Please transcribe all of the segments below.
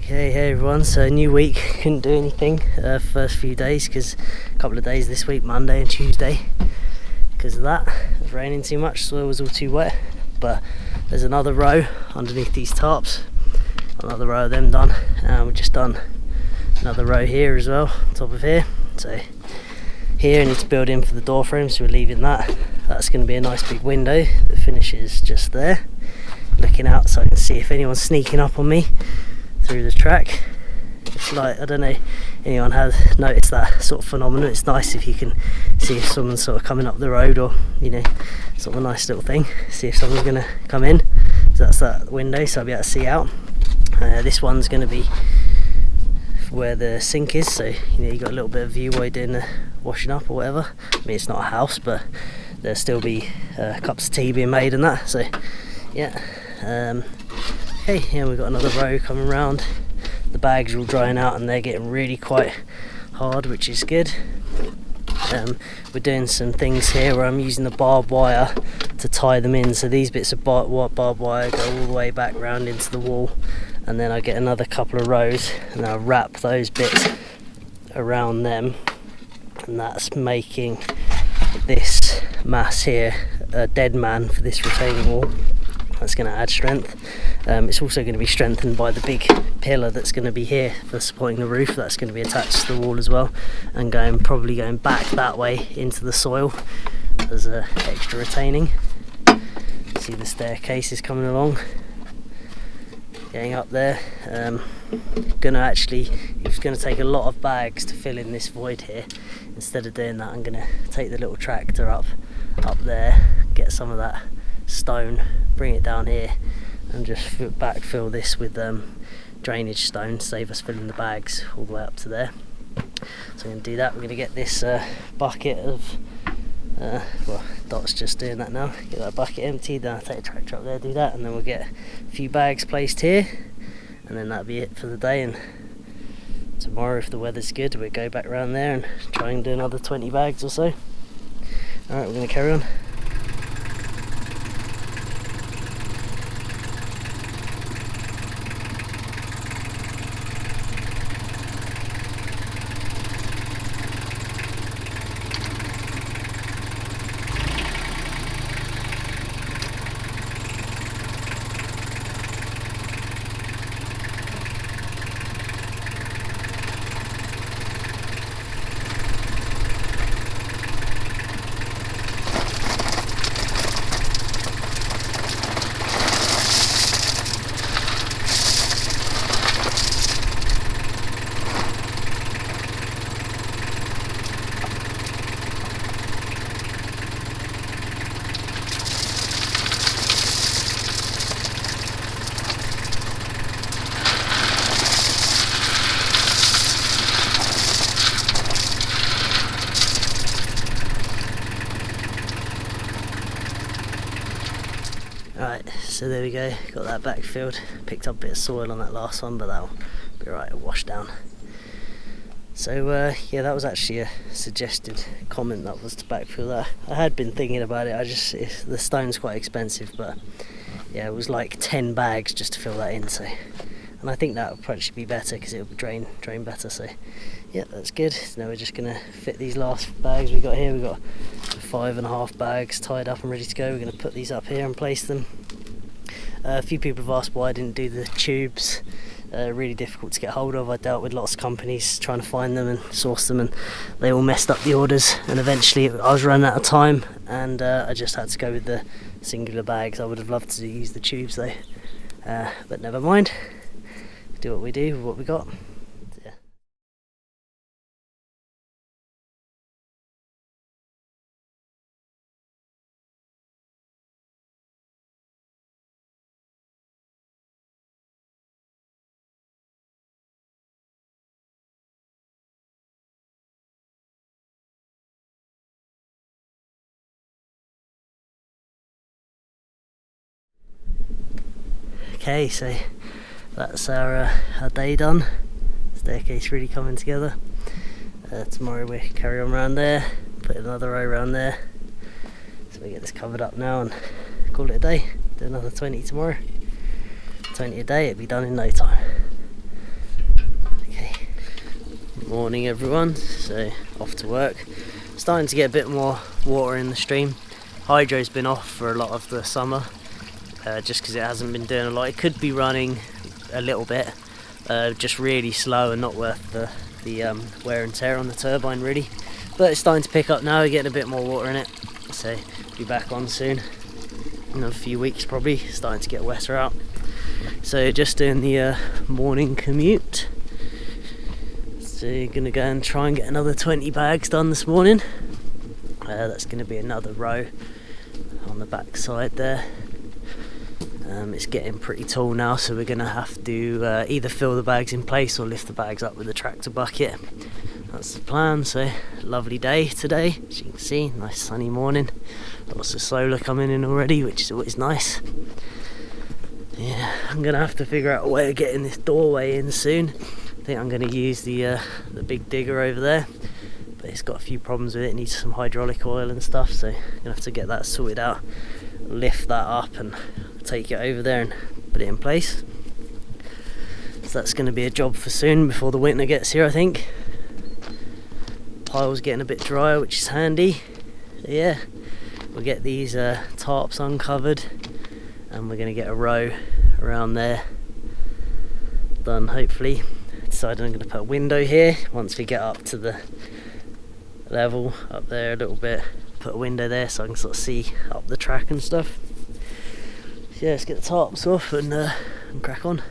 Okay, hey everyone, so new week, couldn't do anything first few days because a couple of days this week, Monday and Tuesday, because of that. It was raining too much, soil was all too wet, but there's another row underneath these tarps, another row of them done, and we've just done another row here as well, on top of here. So here I need to build in for the door frame, so we're leaving that. That's going to be a nice big window that finishes just there, looking out so I can see if anyone's sneaking up on me through the track. It's like, I don't know, anyone has noticed that sort of phenomenon. It's nice if you can see if someone's sort of coming up the road, or you know, sort of a nice little thing, see if someone's going to come in. So that's that window, so I'll be able to see out. This one's going to be where the sink is, so you know, you got a little bit of view while you're doing the washing up or whatever. I mean, it's not a house, but there'll still be cups of tea being made and that, so yeah. Okay, yeah, we've got another row coming round. The bags are all drying out and they're getting really quite hard, which is good. We're doing some things here where I'm using the barbed wire to tie them in, so these bits of barbed wire go all the way back round into the wall, and then I get another couple of rows and I'll wrap those bits around them, and that's making this mass here a dead man for this retaining wall. That's going to add strength. It's also going to be strengthened by the big pillar that's going to be here for supporting the roof. That's going to be attached to the wall as well, and probably going back that way into the soil as a extra retaining. See the staircase is coming along, getting up there. It's going to take a lot of bags to fill in this void here. Instead of doing that, I'm going to take the little tractor up there, get some of that stone, bring it down here, and just backfill this with drainage stone, save us filling the bags all the way up to there. So I'm going to do that. We're going to get this bucket of well, Dot's just doing that now, get that bucket emptied, then I'll take the tractor up there, do that, and then we'll get a few bags placed here, and then that'll be it for the day. And tomorrow, if the weather's good, we'll go back around there and try and do another 20 bags or so. Alright, we're going to carry on. Right, so there we go, got that backfilled. Picked up a bit of soil on that last one, but that'll be right, it'll wash down. So yeah, that was actually a suggested comment, that was to backfill that. I had been thinking about it, the stone's quite expensive, but yeah, it was like 10 bags just to fill that in, so, and I think that would probably be better because it would drain better, so yeah, that's good. Now we're just going to fit these last bags we got here. We've got 5.5 bags tied up and ready to go. We're going to put these up here and place them. A few people have asked why I didn't do the tubes. Really difficult to get hold of. I dealt with lots of companies trying to find them and source them, and they all messed up the orders, and eventually I was running out of time, and I just had to go with the singular bags. I would have loved to use the tubes though, but never mind. Do what we do with what we got. Okay, so that's our day done. Staircase really coming together. Tomorrow we carry on around there, put another row around there. So we get this covered up now and call it a day. Do another 20 tomorrow. 20 a day, it'll be done in no time. Morning everyone, so off to work. Starting to get a bit more water in the stream. Hydro's been off for a lot of the summer, just because it hasn't been doing a lot. It could be running a little bit, just really slow and not worth the wear and tear on the turbine really. But it's starting to pick up now, we're getting a bit more water in it, so be back on soon. In a few weeks probably, starting to get wetter out. So just doing the morning commute. So gonna go and try and get another 20 bags done this morning. That's gonna be another row on the back side there. It's getting pretty tall now, so we're gonna have to either fill the bags in place or lift the bags up with the tractor bucket. That's the plan. So lovely day today, as you can see, nice sunny morning. Lots of solar coming in already, which is always nice. Yeah, I'm gonna have to figure out a way of getting this doorway in soon. I think I'm going to use the big digger over there, but it's got a few problems with it. It needs some hydraulic oil and stuff, so I'm going to have to get that sorted out, lift that up and take it over there and put it in place. So that's going to be a job for soon before the winter gets here, I think. Pile's getting a bit drier, which is handy. So yeah, we'll get these tarps uncovered and we're going to get a row around there done hopefully. Decided I'm going to put a window here once we get up to the level up there a little bit. Put a window there so I can sort of see up the track and stuff. So yeah, let's get the tarps off and crack on.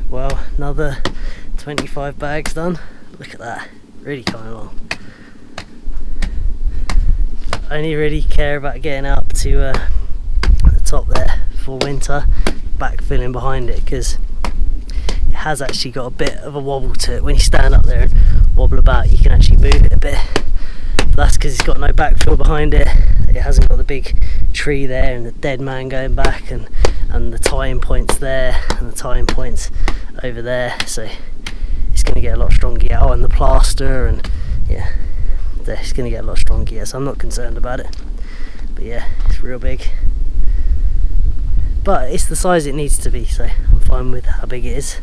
Well, another 25 bags done. Look at that, really coming along. I only really care about getting up to the top there for winter, backfilling behind it, because it has actually got a bit of a wobble to it. When you stand up there and wobble about, you can actually move it a bit. But that's because it's got no backfill behind it. It hasn't got the big tree there and the dead man going back and the tying points there and the tying points over there, so it's going to get a lot stronger. Oh, and the plaster, and yeah, it's going to get a lot stronger, so I'm not concerned about it. But yeah, it's real big, but it's the size it needs to be, so I'm fine with how big it is.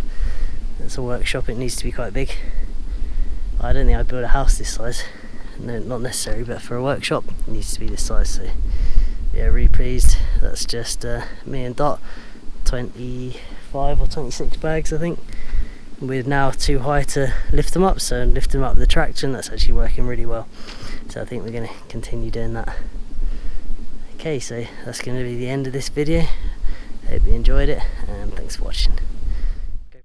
It's a workshop, it needs to be quite big. I don't think I'd build a house this size, no, not necessary, but for a workshop it needs to be this size. So yeah, really pleased. That's just me and Dot, 25 or 26 bags I think. We're now too high to lift them up, so lift them up with the tractor, and that's actually working really well. So I think we're going to continue doing that. Okay, so that's going to be the end of this video. Hope you enjoyed it, and thanks for watching.